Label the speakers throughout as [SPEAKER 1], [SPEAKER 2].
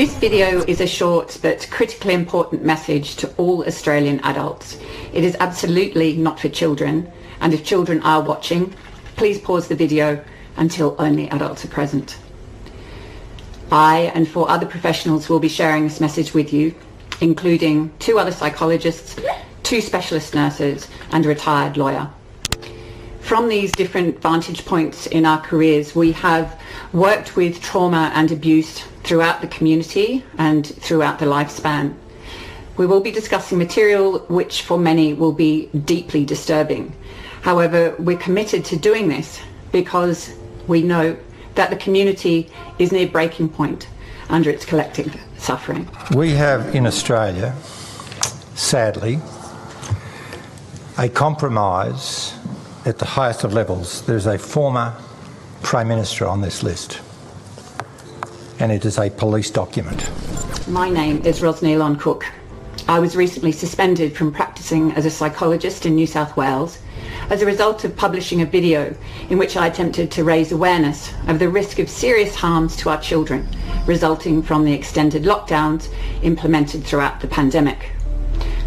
[SPEAKER 1] This video is a short but critically important message to all Australian adults. It is absolutely not for children, and if children are watching, please pause the video until only adults are present. I and 4 other professionals will be sharing this message with you, including 2 other psychologists, 2 specialist nurses and a retired lawyer. From these different vantage points in our careers, we have worked with trauma and abuse throughout the community and throughout the lifespan. We will be discussing material which for many will be deeply disturbing. However, we're committed to doing this because we know that the community is near breaking point under its collective suffering.
[SPEAKER 2] We have in Australia, sadly, a compromise at the highest of levels. There's a former Prime Minister on this list, and it is a police document.
[SPEAKER 1] My name is Rosneil Cook. I was recently suspended from practicing as a psychologist in New South Wales as a result of publishing a video in which I attempted to raise awareness of the risk of serious harms to our children resulting from the extended lockdowns implemented throughout the pandemic.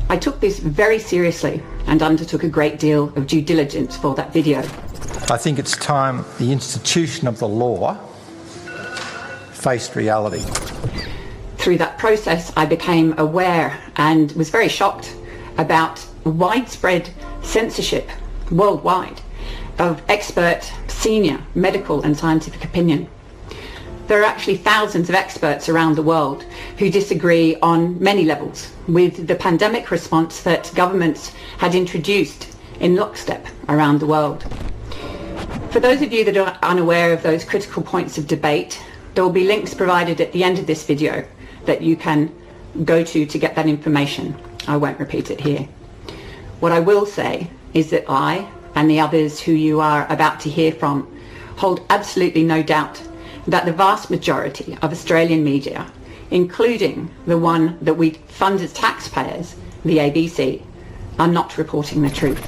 [SPEAKER 1] I took this very seriously and undertook a great deal of due diligence for that video.
[SPEAKER 2] I think it's time the institution of the law faced reality.
[SPEAKER 1] Through that process, I became aware and was very shocked about widespread censorship worldwide of expert, senior medical and scientific opinion. There are actually thousands of experts around the world who disagree on many levels with the pandemic response that governments had introduced in lockstep around the world. For those of you that are unaware of those critical points of debate, there will be links provided at the end of this video that you can go to get that information. I won't repeat it here. What I will say is that I and the others who you are about to hear from hold absolutely no doubt that the vast majority of Australian media, including the one that we fund as taxpayers, the ABC, are not reporting the truth.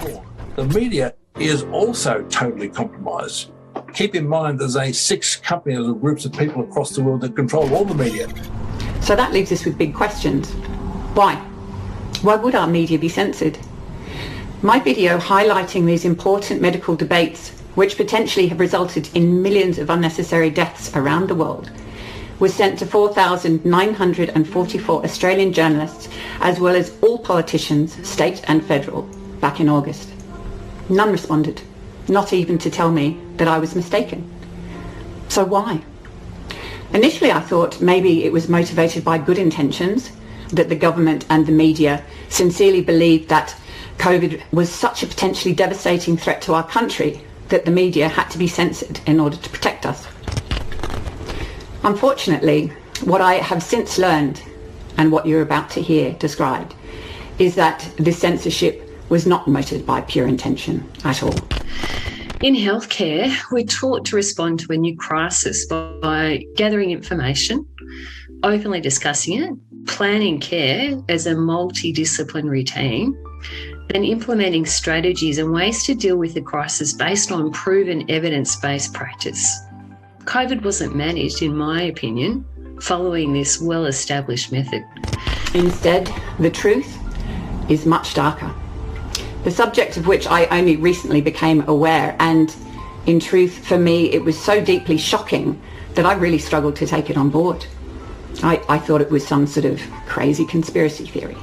[SPEAKER 3] The media is also totally compromised. Keep in mind there's a 6 companies or groups of people across the world that control all the media.
[SPEAKER 1] So that leaves us with big questions. Why? Why would our media be censored? My video highlighting these important medical debates, which potentially have resulted in millions of unnecessary deaths around the world, was sent to 4,944 Australian journalists, as well as all politicians, state and federal, back in August. None responded, not even to tell me that I was mistaken. So why? Initially I thought maybe it was motivated by good intentions, that the government and the media sincerely believed that COVID was such a potentially devastating threat to our country that the media had to be censored in order to protect us. Unfortunately, what I have since learned, and what you're about to hear described, is that this censorship was not motivated by pure intention at all.
[SPEAKER 4] In healthcare, we're taught to respond to a new crisis by gathering information, openly discussing it, planning care as a multidisciplinary team, and implementing strategies and ways to deal with the crisis based on proven evidence-based practice. COVID wasn't managed, in my opinion, following this well-established method.
[SPEAKER 1] Instead, the truth is much darker. The subject of which I only recently became aware, and in truth, for me, it was so deeply shocking that I really struggled to take it on board. I thought it was some sort of crazy conspiracy theory.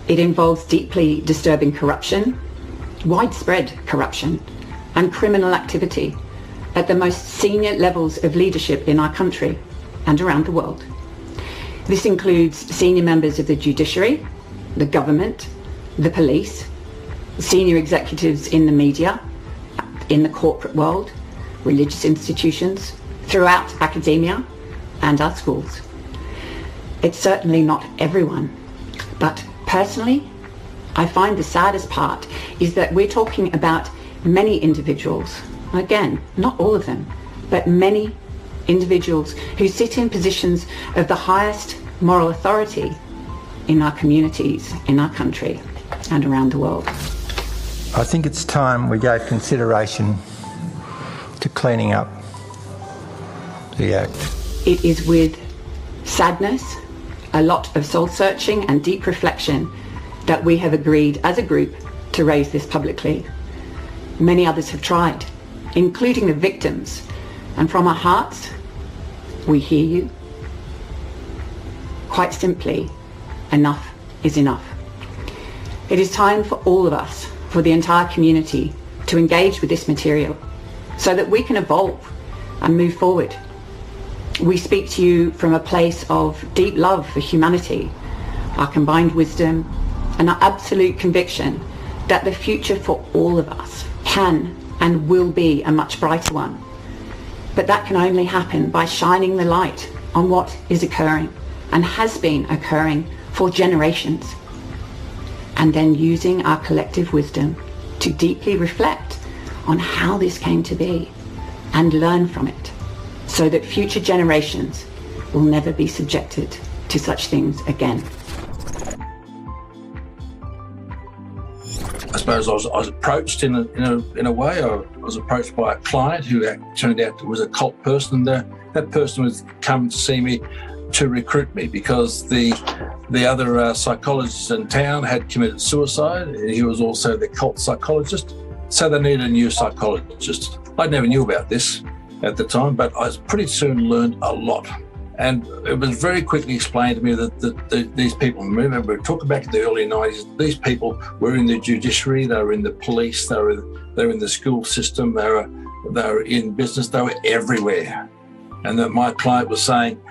[SPEAKER 1] It involves deeply disturbing corruption, widespread corruption, and criminal activity at the most senior levels of leadership in our country and around the world. This includes senior members of the judiciary, the government, the police, senior executives in the media, in the corporate world, religious institutions, throughout academia and our schools. It's certainly not everyone, but personally, I find the saddest part is that we're talking about many individuals, again, not all of them, but many individuals who sit in positions of the highest moral authority in our communities, in our country, and around the world.
[SPEAKER 2] I think it's time we gave consideration to cleaning up the Act.
[SPEAKER 1] It is with sadness, a lot of soul searching and deep reflection that we have agreed as a group to raise this publicly. Many others have tried, including the victims, and from our hearts, we hear you. Quite simply, enough is enough. It is time for all of us, for the entire community, to engage with this material so that we can evolve and move forward. We speak to you from a place of deep love for humanity, our combined wisdom, and our absolute conviction that the future for all of us can and will be a much brighter one. But that can only happen by shining the light on what is occurring and has been occurring for generations, and then using our collective wisdom to deeply reflect on how this came to be and learn from it so that future generations will never be subjected to such things again.
[SPEAKER 3] I suppose I was approached in a way. I was approached by a client who turned out was a cult person. That person was coming to see me to recruit me because the other psychologist in town had committed suicide. He was also the cult psychologist, so they needed a new psychologist. I never knew about this at the time, but I pretty soon learned a lot. And it was very quickly explained to me that these people, remember, we're talking back to the early 90s, these people were in the judiciary, they were in the police, they were in the school system, they were in business, they were everywhere. And that my client was saying,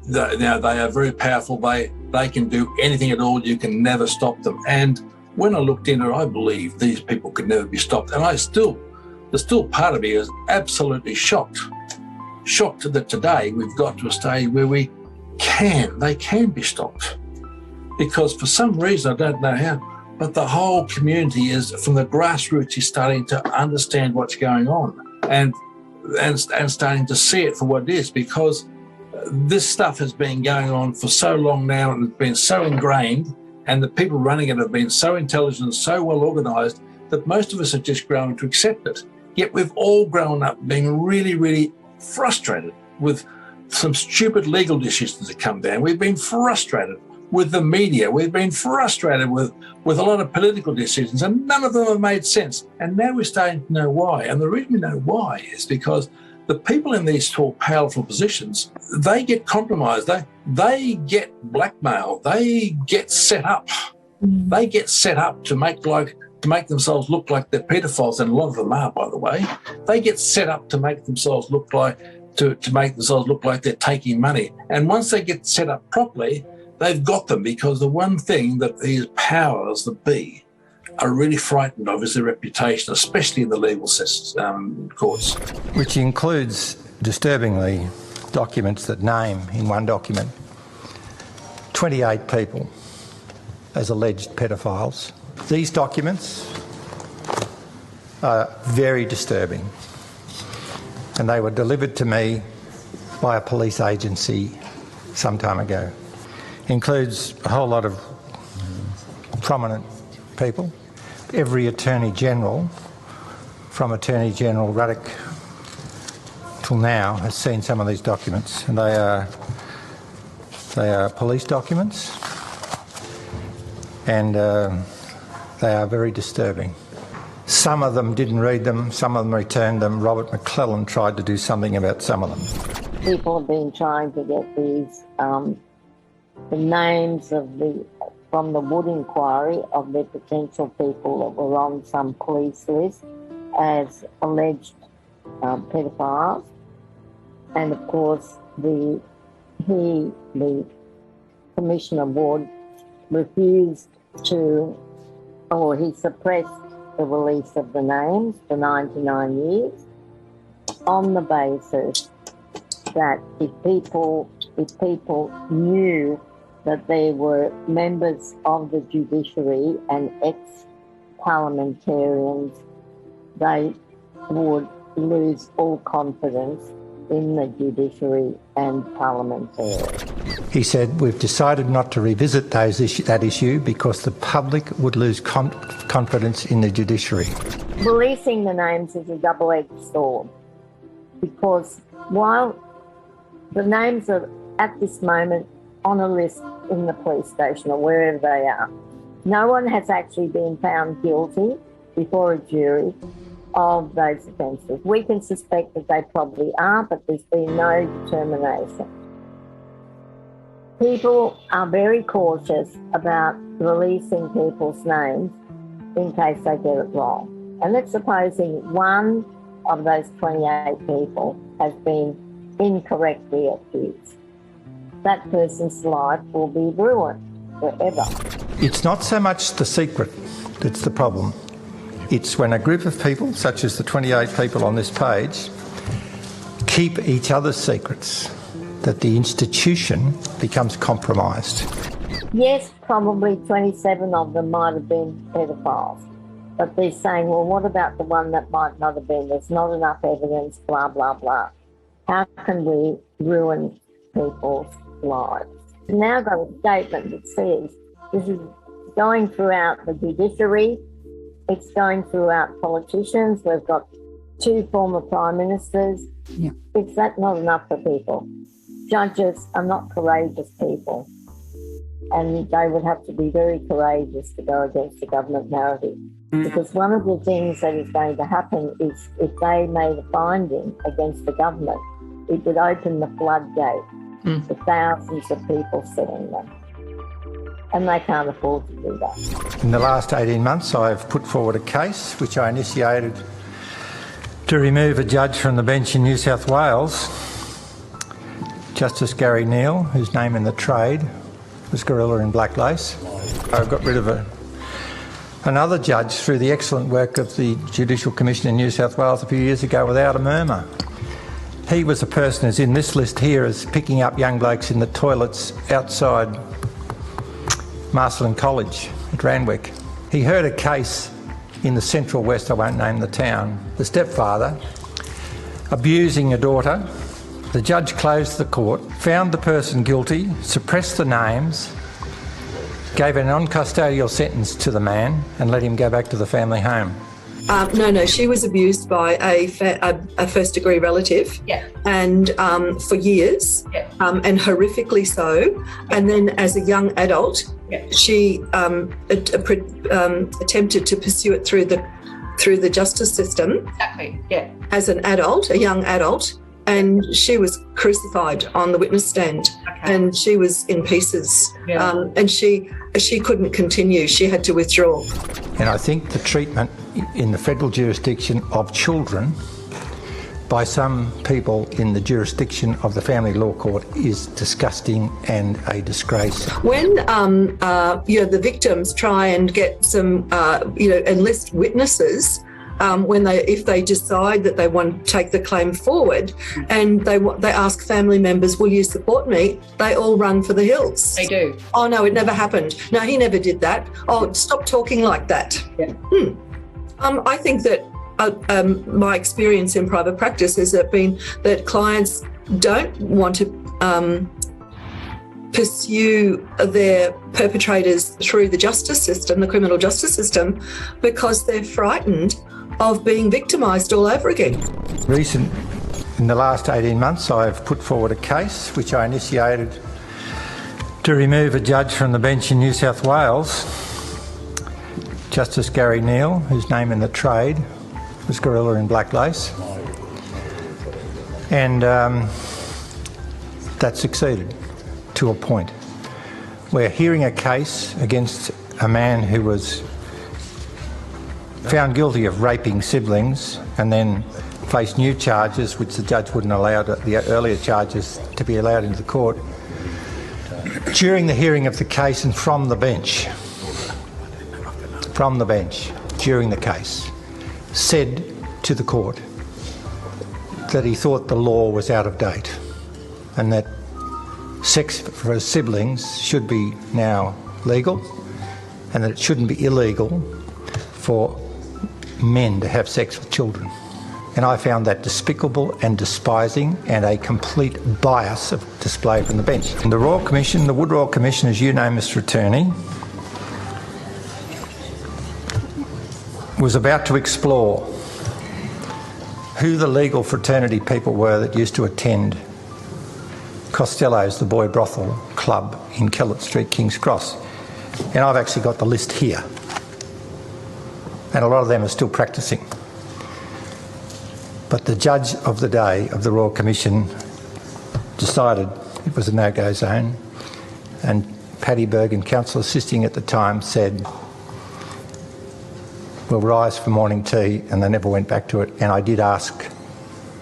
[SPEAKER 3] now they are very powerful, they can do anything at all, you can never stop them. And when I looked into it, I believed these people could never be stopped. And there's still part of me is absolutely shocked that today we've got to a stage where they can be stopped. Because for some reason, I don't know how, but the whole community is, from the grassroots, is starting to understand what's going on and starting to see it for what it is, because this stuff has been going on for so long now and it's been so ingrained, and the people running it have been so intelligent and so well organised that most of us have just grown to accept it. Yet we've all grown up being really, really frustrated with some stupid legal decisions that come down. We've been frustrated with the media. We've been frustrated with a lot of political decisions, and none of them have made sense. And now we're starting to know why. And the reason we know why is because the people in these powerful positions, they get compromised. They get blackmailed. They get set up. They get set up to make themselves look like they're pedophiles, and a lot of them are, by the way. They get set up to make themselves look like they're taking money. And once they get set up properly, they've got them, because the one thing that these powers that be are really frightened of is their reputation, especially in the legal courts.
[SPEAKER 2] Which includes, disturbingly, documents that name, in one document, 28 people as alleged pedophiles. These documents are very disturbing, and they were delivered to me by a police agency some time ago. Includes a whole lot of prominent people. Every Attorney General, from Attorney General Ruddock till now, has seen some of these documents, and they are police documents, and they are very disturbing. Some of them didn't read them, some of them returned them. Robert McClellan tried to do something about some of them.
[SPEAKER 5] People have been trying to get these, the names from the Wood inquiry of the potential people that were on some police list as alleged pedophiles. And of course, the Commissioner Wood refused to, or he suppressed the release of the names for 99 years on the basis that if people knew that they were members of the judiciary and ex-parliamentarians, they would lose all confidence in the judiciary and parliamentarians.
[SPEAKER 2] He said, we've decided not to revisit that issue because the public would lose confidence in the judiciary.
[SPEAKER 5] Releasing the names is a double-edged sword, because while the names are at this moment on a list in the police station or wherever they are. No one has actually been found guilty before a jury of those offences. We can suspect that they probably are, but there's been no determination. People are very cautious about releasing people's names in case they get it wrong. And let's supposing one of those 28 people has been incorrectly accused. That person's life will be ruined forever.
[SPEAKER 2] It's not so much the secret that's the problem. It's when a group of people, such as the 28 people on this page, keep each other's secrets, that the institution becomes compromised.
[SPEAKER 5] Yes, probably 27 of them might have been pedophiles. But they're saying, well, what about the one that might not have been? There's not enough evidence, blah, blah, blah. How can we ruin people's lives? We've now got a statement that says this is going throughout the judiciary, it's going throughout politicians. We've got 2 former prime ministers.
[SPEAKER 1] Yeah.
[SPEAKER 5] Is that not enough for people? Judges are not courageous people, and they would have to be very courageous to go against the government narrative. Because one of the things that is going to happen is if they made a finding against the government, it would open the floodgate to thousands of people suing them. And they can't afford to do that.
[SPEAKER 2] In the last 18 months, I've put forward a case which I initiated to remove a judge from the bench in New South Wales, Justice Gary Neal, whose name in the trade was Gorilla in Black Lace. I got rid of another judge through the excellent work of the Judicial Commission in New South Wales a few years ago without a murmur. He was a person who's in this list here as picking up young blokes in the toilets outside Marcelin College at Randwick. He heard a case in the Central West, I won't name the town, the stepfather abusing a daughter. The judge closed the court, found the person guilty, suppressed the names, gave a non-custodial sentence to the man and let him go back to the family home.
[SPEAKER 6] No, she was abused by a first-degree relative, and for years, and horrifically so. And then, as a young adult, she attempted to pursue it through the justice system.
[SPEAKER 1] Exactly. Yeah.
[SPEAKER 6] As an adult, a young adult, and she was crucified on the witness stand, and she was in pieces, and she couldn't continue. She had to withdraw.
[SPEAKER 2] And I think the treatment in the federal jurisdiction of children by some people in the jurisdiction of the family law court is disgusting and a disgrace.
[SPEAKER 6] When the victims try and get some enlist witnesses, if they decide that they want to take the claim forward, and they ask family members, will you support me? They all run for the hills.
[SPEAKER 1] They do.
[SPEAKER 6] Oh no, it never happened. No, he never did that. Oh, stop talking like that.
[SPEAKER 1] Yeah.
[SPEAKER 6] I think that my experience in private practice has been that clients don't want to pursue their perpetrators through the justice system, the criminal justice system, because they're frightened of being victimised all over again.
[SPEAKER 2] In the last 18 months, I've put forward a case which I initiated to remove a judge from the bench in New South Wales, Justice Gary Neal, whose name in the trade was Gorilla in Black Lace. And that succeeded to a point. We're hearing a case against a man who was found guilty of raping siblings and then faced new charges which the judge wouldn't allow the earlier charges to be allowed into the court. During the hearing of the case and from the bench, during the case, said to the court that he thought the law was out of date and that sex for siblings should be now legal and that it shouldn't be illegal for men to have sex with children. And I found that despicable and despising and a complete bias of display from the bench. And the Royal Commission, the Wood Royal Commission, as you know, Mr Attorney, was about to explore who the legal fraternity people were that used to attend Costello's, the boy brothel club in Kellett Street, King's Cross. And I've actually got the list here. And a lot of them are still practising. But the judge of the day of the Royal Commission decided it was a no-go zone, and Paddy Bergen, counsel assisting at the time, said, we'll rise for morning tea, and they never went back to it. And I did ask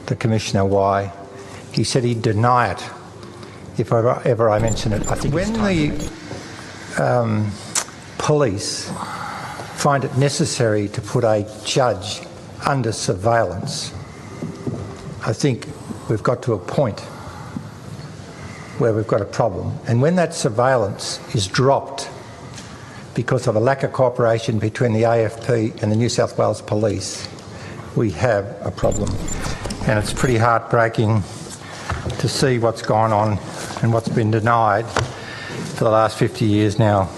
[SPEAKER 2] the Commissioner why. He said he'd deny it if ever I mention it. I think when the police find it necessary to put a judge under surveillance, I think we've got to a point where we've got a problem. And when that surveillance is dropped because of a lack of cooperation between the AFP and the New South Wales Police, we have a problem. And it's pretty heartbreaking to see what's gone on and what's been denied for the last 50 years now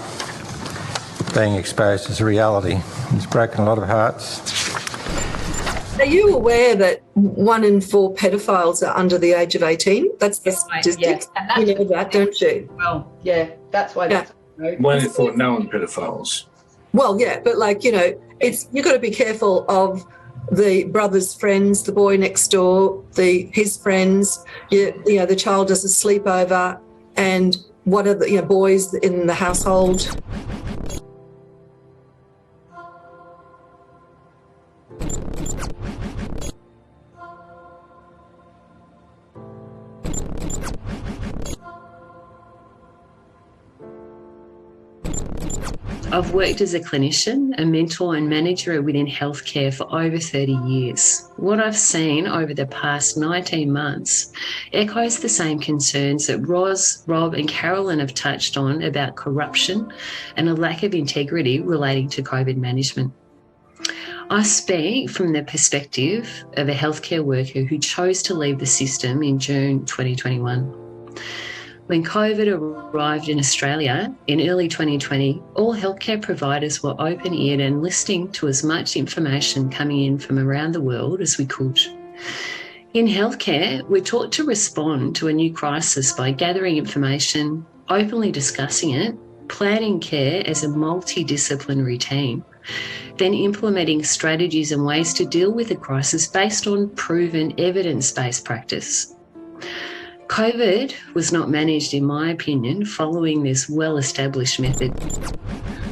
[SPEAKER 2] being exposed as a reality. It's broken a lot of hearts.
[SPEAKER 6] Are you aware that 1 in 4 pedophiles are under the age of 18? That's the statistics.
[SPEAKER 1] Yeah.
[SPEAKER 6] You know that, don't you?
[SPEAKER 1] Well, yeah, that's why.
[SPEAKER 6] Yeah.
[SPEAKER 1] That's
[SPEAKER 3] 1 in 4 known pedophiles.
[SPEAKER 6] Well, yeah, but you've got to be careful of the brother's friends, the boy next door, his friends. The child does a sleepover, and what are the boys in the household?
[SPEAKER 4] I've worked as a clinician, a mentor and manager within healthcare for over 30 years. What I've seen over the past 19 months echoes the same concerns that Roz, Rob and Carolyn have touched on about corruption and a lack of integrity relating to COVID management. I speak from the perspective of a healthcare worker who chose to leave the system in June 2021. When COVID arrived in Australia in early 2020, all healthcare providers were open-eared and listening to as much information coming in from around the world as we could. In healthcare, we're taught to respond to a new crisis by gathering information, openly discussing it, planning care as a multidisciplinary team, then implementing strategies and ways to deal with the crisis based on proven evidence-based practice. COVID was not managed, in my opinion, following this well-established method.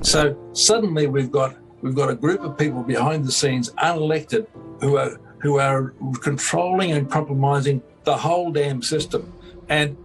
[SPEAKER 3] So suddenly we've got a group of people behind the scenes, unelected, who are controlling and compromising the whole damn system. And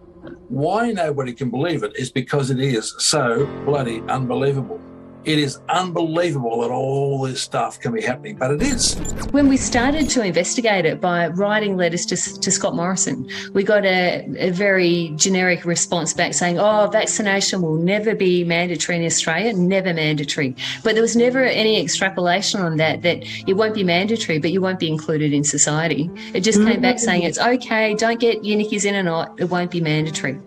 [SPEAKER 3] why nobody can believe it is because it is so bloody unbelievable. It is unbelievable that all this stuff can be happening, but it is.
[SPEAKER 4] When we started to investigate it by writing letters to Scott Morrison, we got a very generic response back saying, vaccination will never be mandatory in Australia, never mandatory. But there was never any extrapolation on that it won't be mandatory, but you won't be included in society. It just came back saying it's okay, don't get your nickies in or not, it won't be mandatory.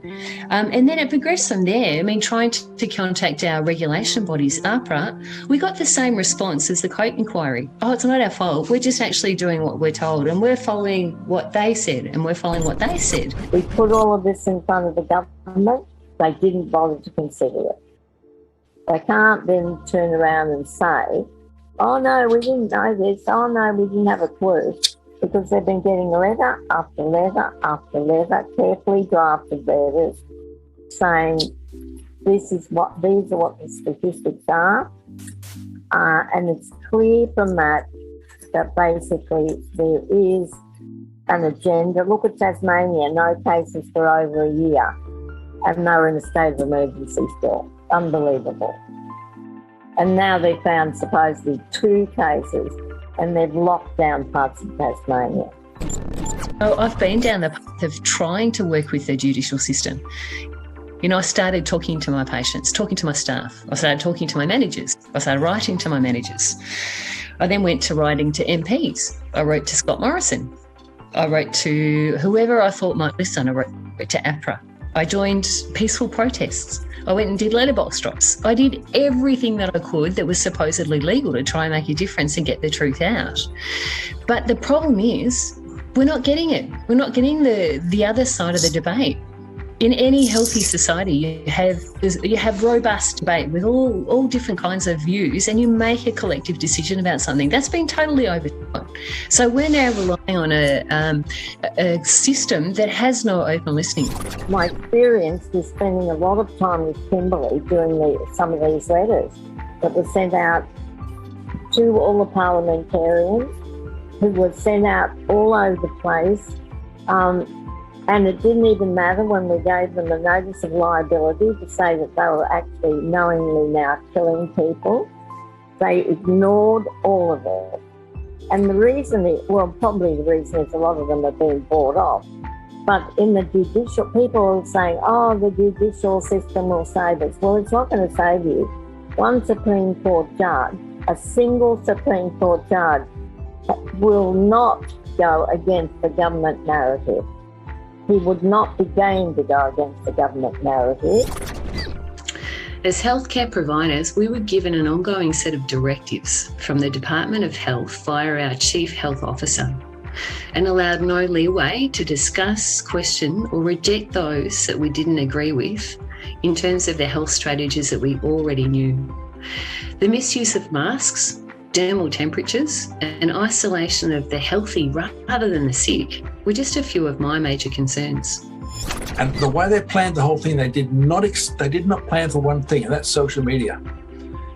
[SPEAKER 4] And then it progressed from there. I mean, trying to contact our regulation bodies, APRA, we got the same response as the Coke inquiry. Oh, it's not our fault. We're just actually doing what we're told and we're following what they said and we're following what they said.
[SPEAKER 5] We put all of this in front of the government. They didn't bother to consider it. They can't then turn around and say, oh, no, we didn't know this. Oh, no, we didn't have a clue. Because they've been getting letter after letter after letter, carefully drafted letters saying, these are what the statistics are, and it's clear from that basically there is an agenda. Look at Tasmania, no cases for over a year, and they were in a state of emergency still. Unbelievable. And now they found supposedly 2 cases, and they've locked down parts of Tasmania.
[SPEAKER 4] Oh, I've been down the path of trying to work with the judicial system. I started talking to my patients, talking to my staff. I started talking to my managers. I started writing to my managers. I then went to writing to MPs. I wrote to Scott Morrison. I wrote to whoever I thought might listen. I wrote to APRA. I joined peaceful protests. I went and did letterbox drops. I did everything that I could that was supposedly legal to try and make a difference and get the truth out. But the problem is we're not getting it. We're not getting the other side of the debate. In any healthy society, you have robust debate with all different kinds of views, and you make a collective decision about something. That's been totally overturned. So we're now relying on a system that has no open listening.
[SPEAKER 5] My experience is spending a lot of time with Kimberley doing some of these letters that were sent out to all the parliamentarians, who were sent out all over the place. And it didn't even matter when we gave them a notice of liability to say that they were actually knowingly now killing people. They ignored all of it. And the reason, probably the reason is a lot of them are being bought off. But in the judicial, people are saying, oh, the judicial system will save us. Well, it's not going to save you. One Supreme Court judge, a single Supreme Court judge, will not go against the government narrative. He would not be game to go against the government narrative.
[SPEAKER 4] As healthcare providers, we were given an ongoing set of directives from the Department of Health via our Chief Health Officer, and allowed no leeway to discuss, question or reject those that we didn't agree with in terms of the health strategies that we already knew. The misuse of masks, dermal temperatures and isolation of the healthy rather than the sick were just a few of my major concerns.
[SPEAKER 3] And the way they planned the whole thing, they did not plan for one thing, and that's social media.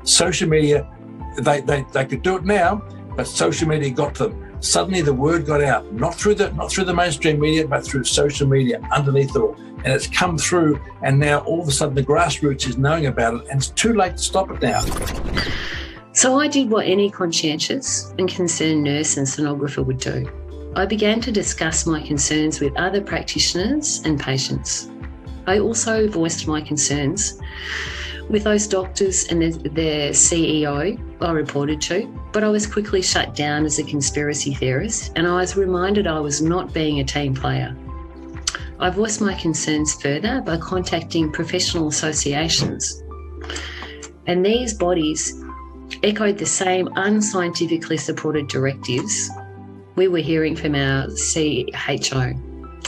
[SPEAKER 3] Social media, they could do it now, but social media got to them. Suddenly the word got out, not through the mainstream media, but through social media underneath it all. And it's come through, and now all of a sudden the grassroots is knowing about it, and it's too late to stop it now.
[SPEAKER 4] So I did what any conscientious and concerned nurse and sonographer would do. I began to discuss my concerns with other practitioners and patients. I also voiced my concerns with those doctors and their CEO I reported to, but I was quickly shut down as a conspiracy theorist, and I was reminded I was not being a team player. I voiced my concerns further by contacting professional associations, and these bodies echoed the same unscientifically supported directives we were hearing from our CHO.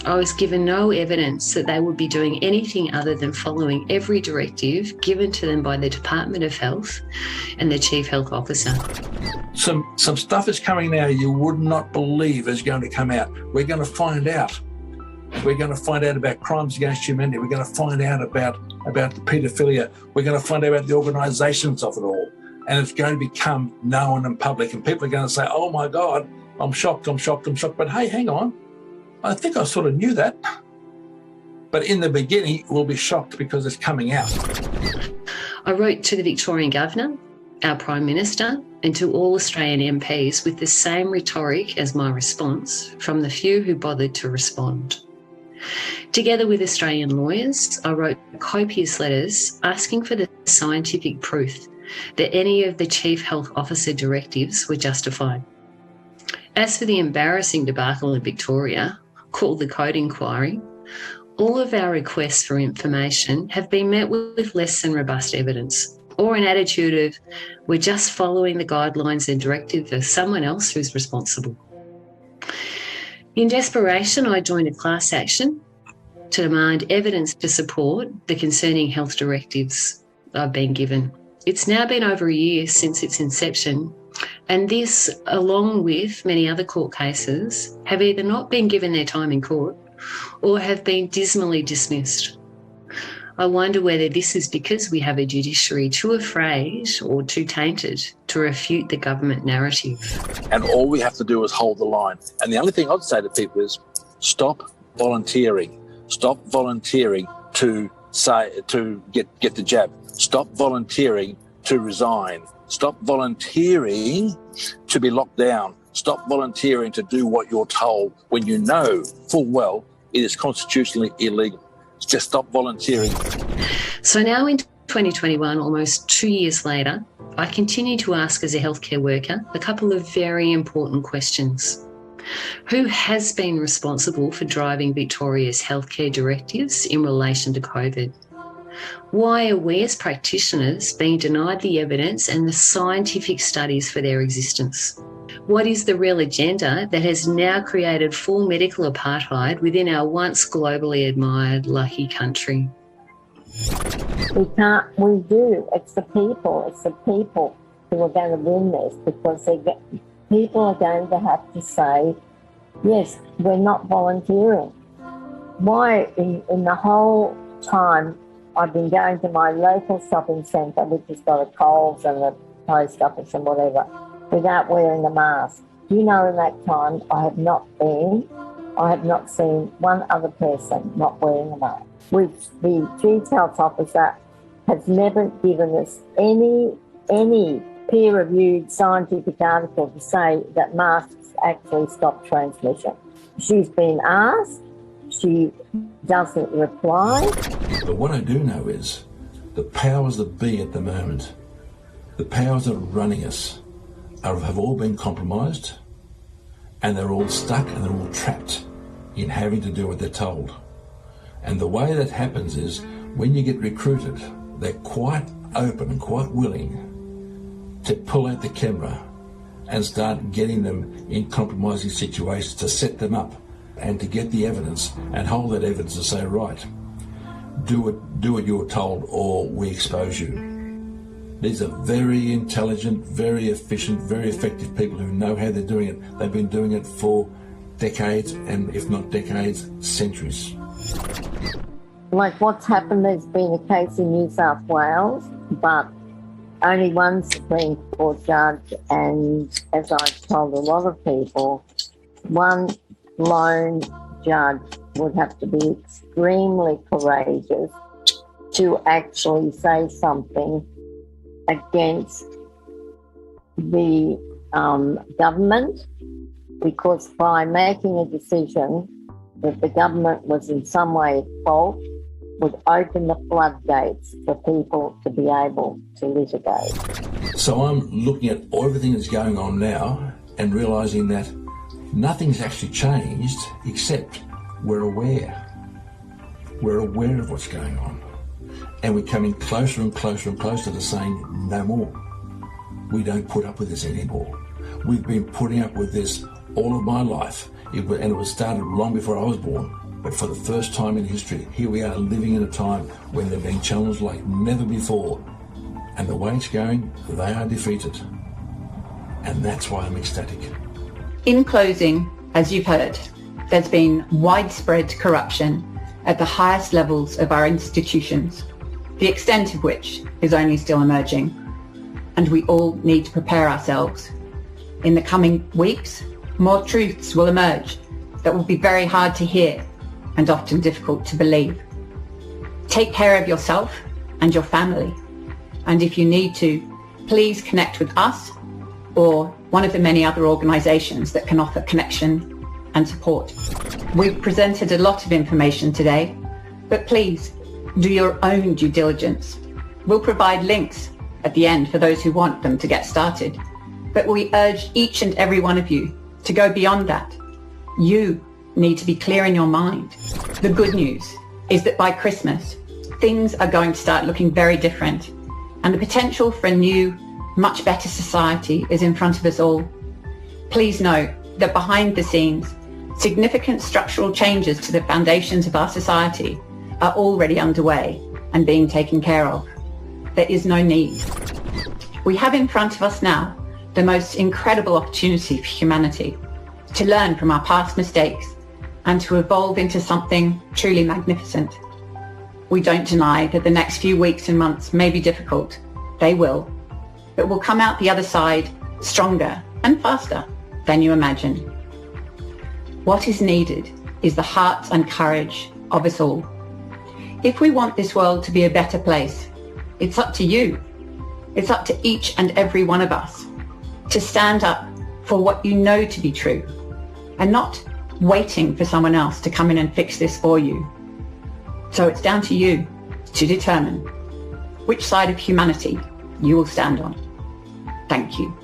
[SPEAKER 4] I was given no evidence that they would be doing anything other than following every directive given to them by the Department of Health and the Chief Health Officer.
[SPEAKER 3] Some stuff is coming now you would not believe is going to come out. We're going to find out. We're going to find out about crimes against humanity. We're going to find out about the paedophilia. We're going to find out about the organisations of it all. And it's going to become known and public. And people are going to say, oh my God, I'm shocked. But hey, hang on. I think I sort of knew that. But in the beginning, we'll be shocked because it's coming out.
[SPEAKER 4] I wrote to the Victorian Governor, our Prime Minister, and to all Australian MPs with the same rhetoric as my response from the few who bothered to respond. Together with Australian lawyers, I wrote copious letters asking for the scientific proof that any of the Chief Health Officer directives were justified. As for the embarrassing debacle in Victoria, called the Code Inquiry, all of our requests for information have been met with less than robust evidence, or an attitude of, we're just following the guidelines and directives of someone else who's responsible. In desperation, I joined a class action to demand evidence to support the concerning health directives I've been given. It's now been over a year since its inception, and this, along with many other court cases, have either not been given their time in court or have been dismally dismissed. I wonder whether this is because we have a judiciary too afraid or too tainted to refute the government narrative.
[SPEAKER 3] And all we have to do is hold the line. And the only thing I'd say to people is stop volunteering. Stop volunteering to get the jab. Stop volunteering to resign. Stop volunteering to be locked down. Stop volunteering to do what you're told when you know full well it is constitutionally illegal. Just stop volunteering.
[SPEAKER 4] So now in 2021, almost 2 years later, I continue to ask as a healthcare worker a couple of very important questions. Who has been responsible for driving Victoria's healthcare directives in relation to COVID? Why are we as practitioners being denied the evidence and the scientific studies for their existence? What is the real agenda that has now created full medical apartheid within our once globally admired lucky country?
[SPEAKER 5] We do. It's the people who are going to win this, because people are going to have to say, yes, we're not volunteering. Why, in the whole time I've been going to my local shopping centre, which has got a Coles and a post office and whatever, without wearing a mask? Do you know, in that time I have not seen one other person not wearing a mask. Which the Chief Health Officer has never given us any peer-reviewed scientific article to say that masks actually stop transmission. She's been asked, she doesn't reply.
[SPEAKER 3] But what I do know is the powers that be at the moment, the powers that are running us, have all been compromised, and they're all stuck and they're all trapped in having to do what they're told. And the way that happens is when you get recruited, they're quite open and quite willing to pull out the camera and start getting them in compromising situations to set them up and to get the evidence and hold that evidence and say, right, do what you're told or we expose you. These are very intelligent, very efficient, very effective people who know how they're doing it. They've been doing it for decades, and if not decades, centuries.
[SPEAKER 5] Like what's happened, there's been a case in New South Wales, but only one Supreme Court judge, and as I've told a lot of people, one lone judge would have to be extremely courageous to actually say something against the government, because by making a decision that the government was in some way at fault would open the floodgates for people to be able to litigate.
[SPEAKER 3] So I'm looking at everything that's going on now and realising that nothing's actually changed except we're aware. We're aware of what's going on. And we're coming closer and closer and closer to saying no more. We don't put up with this anymore. We've been putting up with this all of my life. And it was started long before I was born. But for the first time in history, here we are living in a time when they're being challenged like never before. And the way it's going, they are defeated. And that's why I'm ecstatic.
[SPEAKER 1] In closing, as you've heard, there's been widespread corruption at the highest levels of our institutions, the extent of which is only still emerging. And we all need to prepare ourselves. In the coming weeks, more truths will emerge that will be very hard to hear and often difficult to believe. Take care of yourself and your family. And if you need to, please connect with us or one of the many other organisations that can offer connection and support. We've presented a lot of information today, but please do your own due diligence. We'll provide links at the end for those who want them to get started, but we urge each and every one of you to go beyond that. You need to be clear in your mind. The good news is that by Christmas, things are going to start looking very different, and the potential for a new, much better society is in front of us all. Please know that behind the scenes, significant structural changes to the foundations of our society are already underway and being taken care of. There is no need. We have in front of us now the most incredible opportunity for humanity to learn from our past mistakes and to evolve into something truly magnificent. We don't deny that the next few weeks and months may be difficult. They will. But we'll come out the other side stronger and faster than you imagine. What is needed is the heart and courage of us all. If we want this world to be a better place, it's up to you. It's up to each and every one of us to stand up for what you know to be true and not waiting for someone else to come in and fix this for you. So it's down to you to determine which side of humanity you will stand on. Thank you.